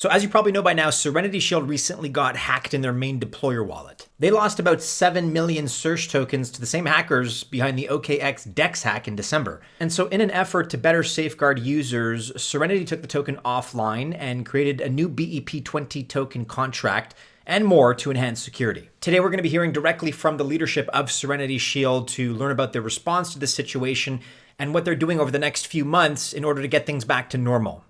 So as you probably know by now, Serenity Shield recently got hacked in their main deployer wallet. They lost about 7 million SERSH tokens to the same hackers behind the OKX DEX hack in December. And so in an effort to better safeguard users, Serenity took the token offline and created a new BEP20 token contract and more to enhance security. Today, we're going to be hearing directly from the leadership of Serenity Shield to learn about their response to this situation and what they're doing over the next few months in order to get things back to normal.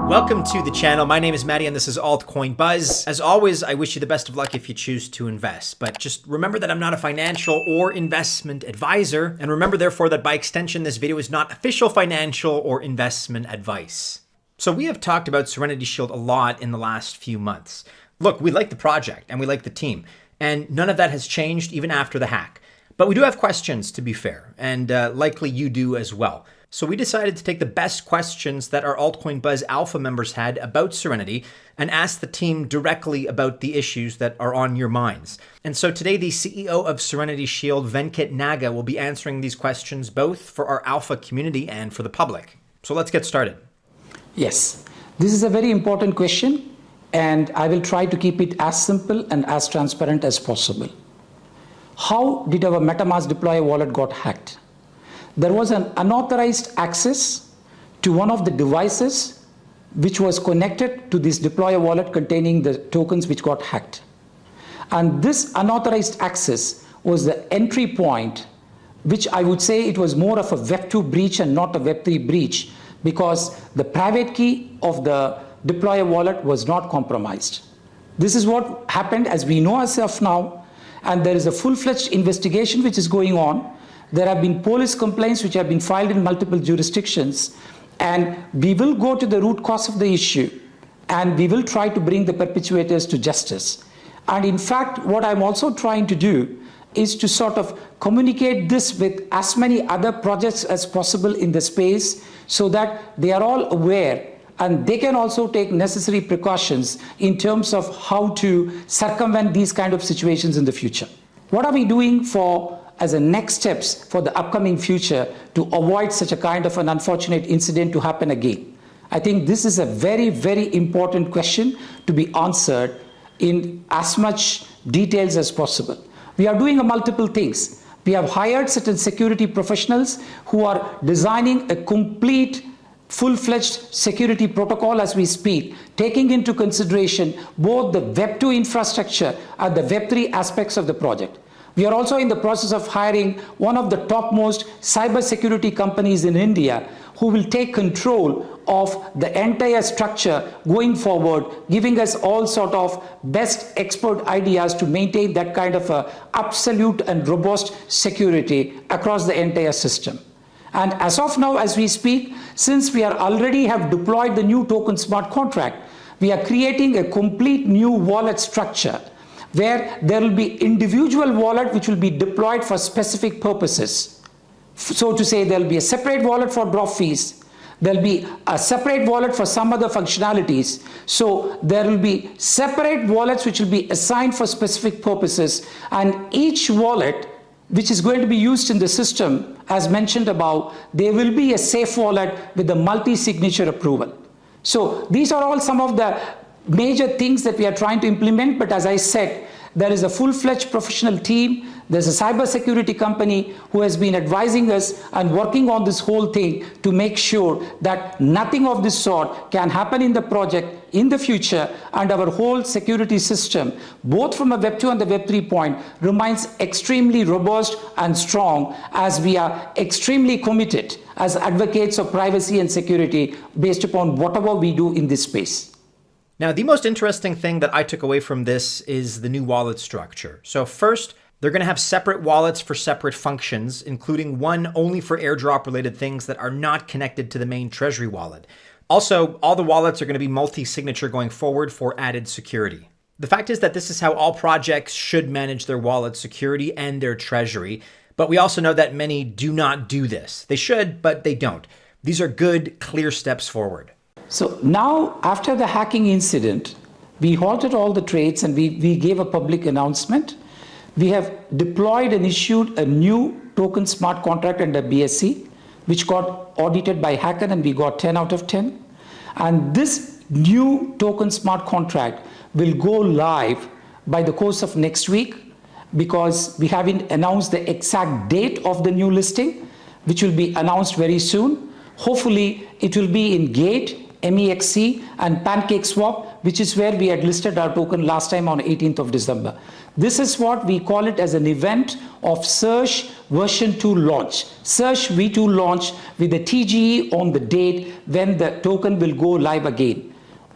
Welcome to the channel. My name is Maddie and this is Altcoin Buzz. As always, I wish you the best of luck if you choose to invest, but just remember that I'm not a financial or investment advisor, and remember therefore that by extension, this video is not official financial or investment advice. So we have talked about Serenity Shield a lot in the last few months. Look, we like the project and we like the team, and none of that has changed even after the hack. But we do have questions, to be fair, and likely you do as well. So we decided to take the best questions that our Altcoin Buzz Alpha members had about Serenity and ask the team directly about the issues that are on your minds. And so today, the CEO of Serenity Shield, Venkat Naga, will be answering these questions both for our Alpha community and for the public. So let's get started. Yes, this is a very important question, and I will try to keep it as simple and as transparent as possible. How did our Metamask deployer wallet got hacked? There was an unauthorized access to one of the devices which was connected to this deployer wallet containing the tokens which got hacked. And this unauthorized access was the entry point, which I would say it was more of a Web2 breach and not a Web3 breach, because the private key of the deployer wallet was not compromised. This is what happened as we know as of now, and there is a full-fledged investigation which is going on. There have been police complaints which have been filed in multiple jurisdictions, and we will go to the root cause of the issue and we will try to bring the perpetrators to justice. And in fact, what I'm also trying to do is to sort of communicate this with as many other projects as possible in the space so that they are all aware and they can also take necessary precautions in terms of how to circumvent these kind of situations in the future. What are we doing as a next steps for the upcoming future to avoid such a kind of an unfortunate incident to happen again? I think this is a very, very important question to be answered in as much details as possible. We are doing multiple things. We have hired certain security professionals who are designing a complete full-fledged security protocol as we speak, taking into consideration both the Web2 infrastructure and the Web3 aspects of the project. We are also in the process of hiring one of the topmost cybersecurity companies in India who will take control of the entire structure going forward, giving us all sort of best expert ideas to maintain that kind of absolute and robust security across the entire system. And as of now, as we speak, since we are already have deployed the new token smart contract, we are creating a complete new wallet structure where there will be individual wallet which will be deployed for specific purposes. So to say, there will be a separate wallet for drop fees, there will be a separate wallet for some other functionalities. So there will be separate wallets which will be assigned for specific purposes, and each wallet which is going to be used in the system, as mentioned above, there will be a safe wallet with a multi-signature approval. So these are all some of the major things that we are trying to implement, but as I said, there is a full-fledged professional team. There's a cybersecurity company who has been advising us and working on this whole thing to make sure that nothing of this sort can happen in the project in the future, and our whole security system, both from a Web2 and the Web3 point, remains extremely robust and strong, as we are extremely committed as advocates of privacy and security based upon whatever we do in this space. Now, the most interesting thing that I took away from this is the new wallet structure. So first, they're going to have separate wallets for separate functions, including one only for airdrop related things that are not connected to the main treasury wallet. Also, all the wallets are going to be multi-signature going forward for added security. The fact is that this is how all projects should manage their wallet security and their treasury, but we also know that many do not do this. They should, but they don't. These are good, clear steps forward. So now, after the hacking incident, we halted all the trades and we gave a public announcement. We have deployed and issued a new token smart contract under BSC. which got audited by Hacker and we got 10 out of 10. And this new token smart contract will go live by the course of next week, because we haven't announced the exact date of the new listing, which will be announced very soon. Hopefully, it will be in Gate, MEXC and PancakeSwap, which is where we had listed our token last time on 18th of December. This is what we call it as an event of SERSH V2 Launch. SERSH V2 Launch with the TGE on the date when the token will go live again.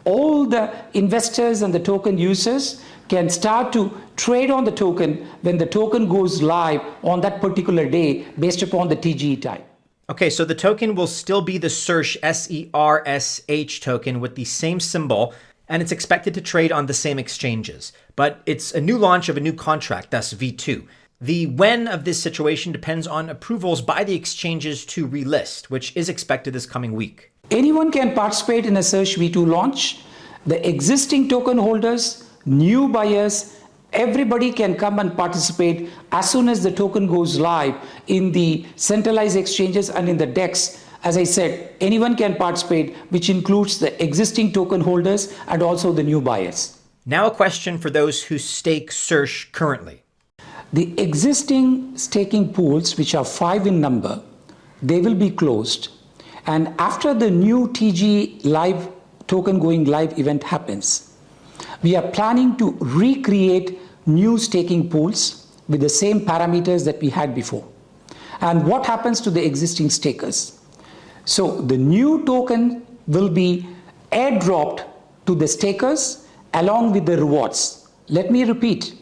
All the investors and the token users can start to trade on the token when the token goes live on that particular day based upon the TGE time. Okay, so the token will still be the SERSH SERSH token with the same symbol, and it's expected to trade on the same exchanges. But it's a new launch of a new contract, thus V2. The when of this situation depends on approvals by the exchanges to relist, which is expected this coming week. Anyone can participate in a SERSH V2 launch. The existing token holders, new buyers, everybody can come and participate as soon as the token goes live in the centralized exchanges and in the DEX. As I said, anyone can participate, which includes the existing token holders and also the new buyers. Now a question for those who stake SERSH currently. The existing staking pools, which are 5 in number, they will be closed. And after the new TG live token going live event happens, we are planning to recreate new staking pools with the same parameters that we had before. And what happens to the existing stakers? So the new token will be airdropped to the stakers along with the rewards. Let me repeat,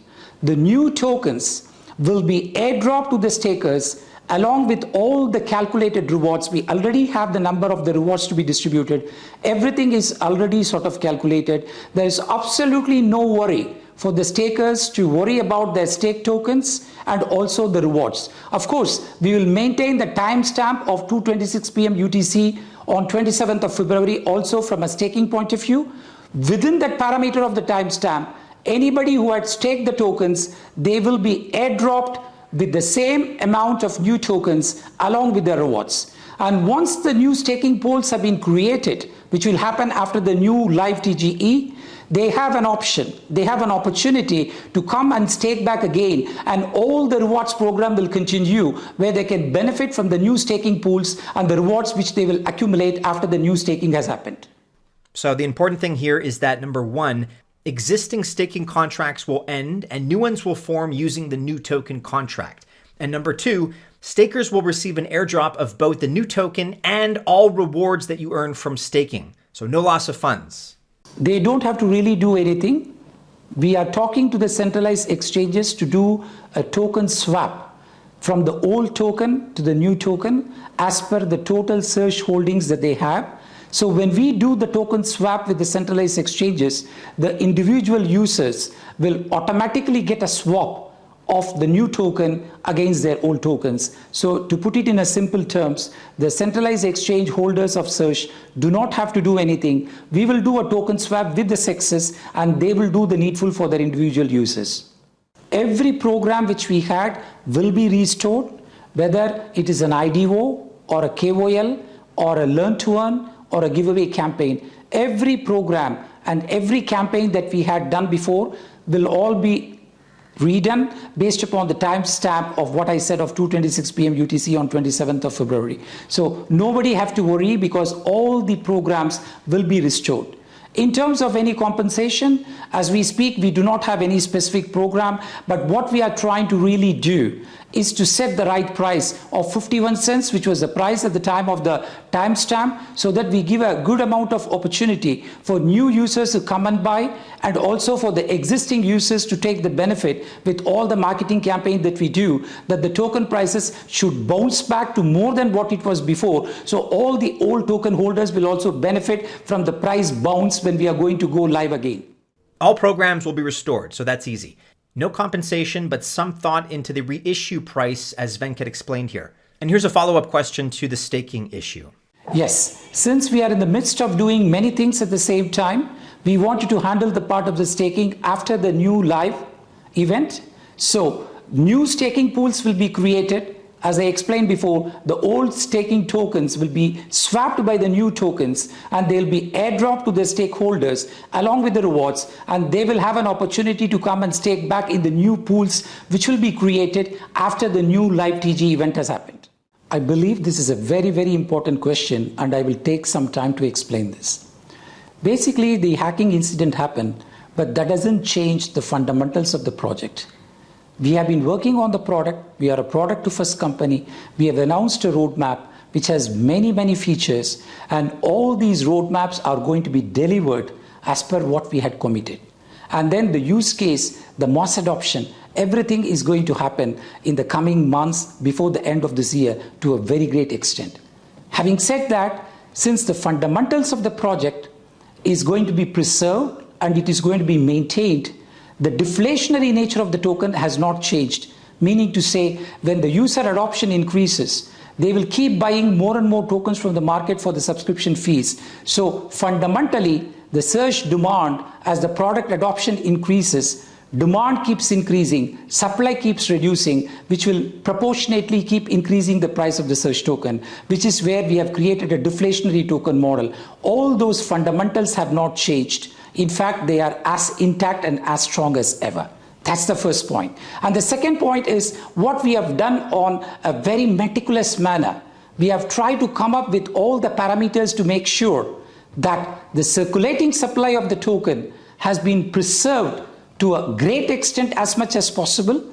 the new tokens will be airdropped to the stakers along with all the calculated rewards. We already have the number of the rewards to be distributed. Everything is already sort of calculated. There is absolutely no worry for the stakers to worry about their stake tokens and also the rewards. Of course, we will maintain the timestamp of 2:26 p.m. UTC on 27th of February also from a staking point of view. Within that parameter of the timestamp, anybody who had staked the tokens, they will be airdropped with the same amount of new tokens along with the rewards. And once the new staking pools have been created, which will happen after the new live TGE, they have an option, they have an opportunity to come and stake back again, and all the rewards program will continue where they can benefit from the new staking pools and the rewards which they will accumulate after the new staking has happened. So the important thing here is that number one, existing staking contracts will end and new ones will form using the new token contract. And number two, stakers will receive an airdrop of both the new token and all rewards that you earn from staking. So no loss of funds. They don't have to really do anything. We are talking to the centralized exchanges to do a token swap from the old token to the new token as per the total SERSH holdings that they have. So when we do the token swap with the centralized exchanges, the individual users will automatically get a swap of the new token against their old tokens. So to put it in a simple terms, the centralized exchange holders of SERSH do not have to do anything. We will do a token swap with the SEXs and they will do the needful for their individual users. Every program which we had will be restored, whether it is an IDO or a KOL or a learn to earn or a giveaway campaign. Every program and every campaign that we had done before will all be redone based upon the timestamp of what I said of 2:26 p.m. UTC on 27th of February. So nobody have to worry because all the programs will be restored. In terms of any compensation, as we speak, we do not have any specific program, but what we are trying to really do is to set the right price of 51 cents, which was the price at the time of the timestamp, so that we give a good amount of opportunity for new users to come and buy, and also for the existing users to take the benefit with all the marketing campaign that we do, that the token prices should bounce back to more than what it was before. So all the old token holders will also benefit from the price bounce when we are going to go live again. All programs will be restored, so that's easy. No compensation, but some thought into the reissue price, as Venkat explained here. And here's a follow-up question to the staking issue. Yes, since we are in the midst of doing many things at the same time, we wanted to handle the part of the staking after the new live event. So new staking pools will be created As I explained before, the old staking tokens will be swapped by the new tokens, and they'll be airdropped to the stakeholders along with the rewards, and they will have an opportunity to come and stake back in the new pools which will be created after the new live TG event has happened. I believe this is a very, very important question, and I will take some time to explain this. Basically, the hacking incident happened, but that doesn't change the fundamentals of the project. We have been working on the product. We are a product to first company. We have announced a roadmap which has many, many features, and all these roadmaps are going to be delivered as per what we had committed. And then the use case, the mass adoption, everything is going to happen in the coming months before the end of this year to a very great extent. Having said that, since the fundamentals of the project is going to be preserved and it is going to be maintained, the deflationary nature of the token has not changed, meaning to say when the user adoption increases, they will keep buying more and more tokens from the market for the subscription fees. So fundamentally, the SERSH demand, as the product adoption increases, demand keeps increasing, supply keeps reducing, which will proportionately keep increasing the price of the SERSH token, which is where we have created a deflationary token model. All those fundamentals have not changed. In fact, they are as intact and as strong as ever. That's the first point. And the second point is what we have done on a very meticulous manner. We have tried to come up with all the parameters to make sure that the circulating supply of the token has been preserved to a great extent as much as possible.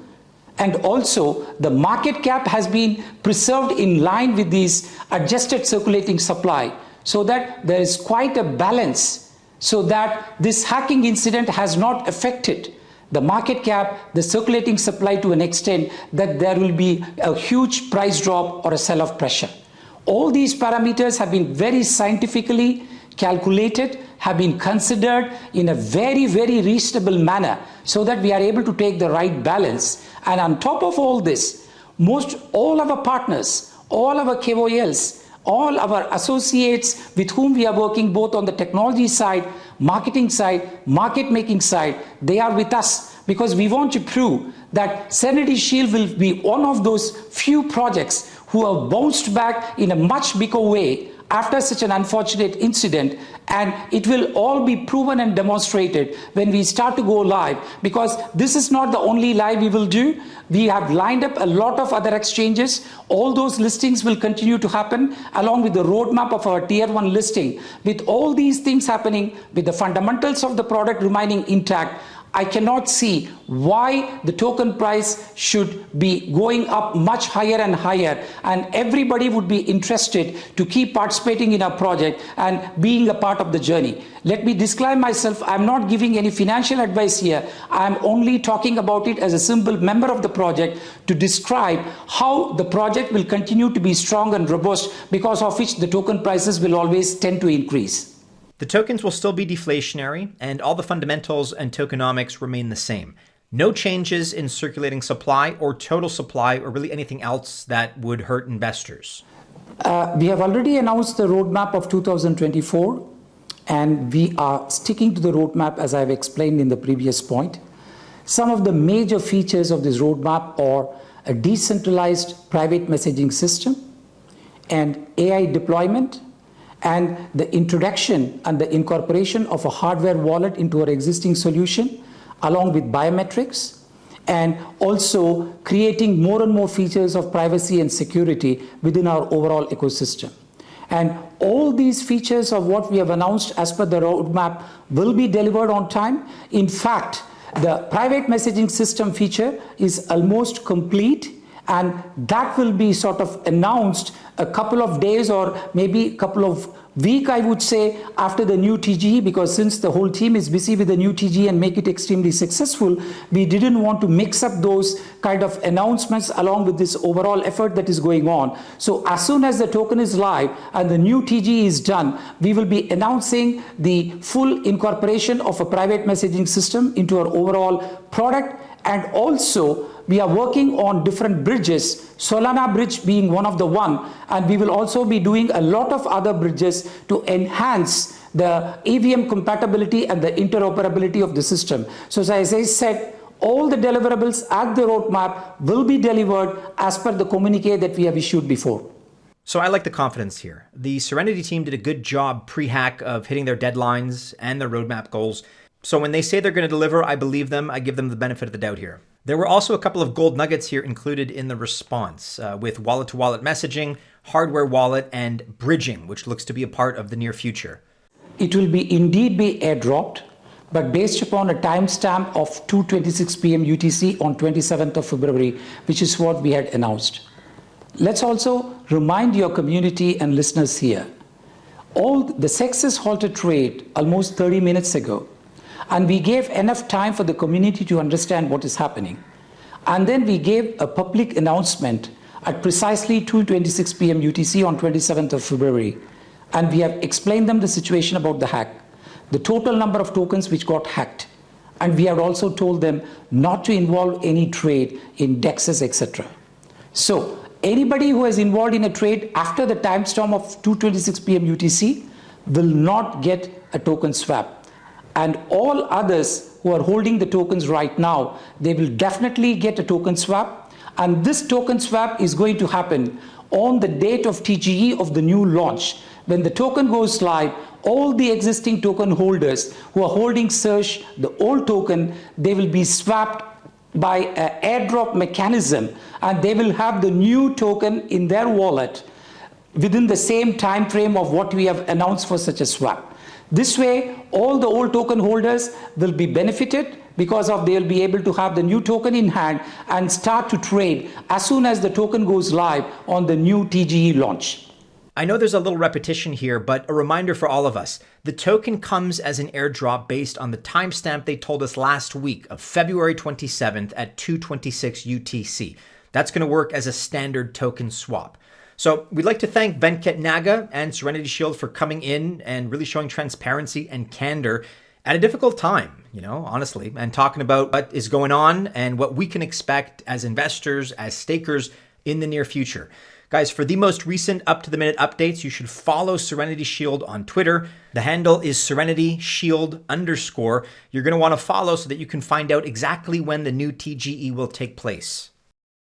And also the market cap has been preserved in line with these adjusted circulating supply, so that there is quite a balance, so that this hacking incident has not affected the market cap, the circulating supply to an extent that there will be a huge price drop or a sell-off pressure. All these parameters have been very scientifically calculated, have been considered in a very, very reasonable manner, so that we are able to take the right balance. And on top of all this, all our partners, all our KOLs, all our associates with whom we are working both on the technology side, marketing side, market making side, they are with us because we want to prove that Serenity Shield will be one of those few projects who have bounced back in a much bigger way after such an unfortunate incident, and it will all be proven and demonstrated when we start to go live, because this is not the only live we will do. We have lined up a lot of other exchanges. All those listings will continue to happen along with the roadmap of our tier 1 listing. With all these things happening, with the fundamentals of the product remaining intact, I cannot see why the token price should be going up much higher and higher, and everybody would be interested to keep participating in our project and being a part of the journey. Let me disclaim myself, I'm not giving any financial advice here. I'm only talking about it as a simple member of the project to describe how the project will continue to be strong and robust, because of which the token prices will always tend to increase. The tokens will still be deflationary, and all the fundamentals and tokenomics remain the same. No changes in circulating supply or total supply or really anything else that would hurt investors. We have already announced the roadmap of 2024, and we are sticking to the roadmap as I've explained in the previous point. Some of the major features of this roadmap are a decentralized private messaging system and AI deployment, and the introduction and the incorporation of a hardware wallet into our existing solution, along with biometrics, and also creating more and more features of privacy and security within our overall ecosystem. And all these features of what we have announced as per the roadmap will be delivered on time. In fact, the private messaging system feature is almost complete, and that will be sort of announced a couple of days or maybe a couple of weeks, I would say, after the new TG, because since the whole team is busy with the new TG and make it extremely successful, we didn't want to mix up those kind of announcements along with this overall effort that is going on. So as soon as the token is live and the new TG is done, we will be announcing the full incorporation of a private messaging system into our overall product. And also we are working on different bridges, Solana bridge being one of the one, and we will also be doing a lot of other bridges to enhance the EVM compatibility and the interoperability of the system. So as I said, all the deliverables at the roadmap will be delivered as per the communique that we have issued before. So I like the confidence here. The Serenity team did a good job pre-hack of hitting their deadlines and their roadmap goals. So when they say they're going to deliver, I believe them. I give them the benefit of the doubt here. There were also a couple of gold nuggets here included in the response with wallet-to-wallet messaging, hardware wallet, and bridging, which looks to be a part of the near future. It will indeed be airdropped, but based upon a timestamp of 2:26 p.m. UTC on 27th of February, which is what we had announced. Let's also remind your community and listeners here, all the SERSH halted trade almost 30 minutes ago, and we gave enough time for the community to understand what is happening. And then we gave a public announcement at precisely 2:26 p.m. UTC on 27th of February, and we have explained them the situation about the hack, the total number of tokens which got hacked, and we have also told them not to involve any trade in DEXs, etc. So anybody who is involved in a trade after the timestamp of 2:26 p.m. UTC will not get a token swap. And all others who are holding the tokens right now, they will definitely get a token swap. And this token swap is going to happen on the date of TGE of the new launch. When the token goes live, all the existing token holders who are holding SERSH, the old token, they will be swapped by an airdrop mechanism, and they will have the new token in their wallet within the same time frame of what we have announced for such a swap. This way, all the old token holders will be benefited because they'll be able to have the new token in hand and start to trade as soon as the token goes live on the new TGE launch. I know there's a little repetition here, but a reminder for all of us. The token comes as an airdrop based on the timestamp they told us last week of February 27th at 2:26 UTC. That's going to work as a standard token swap. So we'd like to thank Venkat Naga and Serenity Shield for coming in and really showing transparency and candor at a difficult time, honestly, and talking about what is going on and what we can expect as investors, as stakers in the near future. Guys, for the most recent up-to-the-minute updates, you should follow Serenity Shield on Twitter. The handle is SerenityShield_. You're going to want to follow so that you can find out exactly when the new TGE will take place.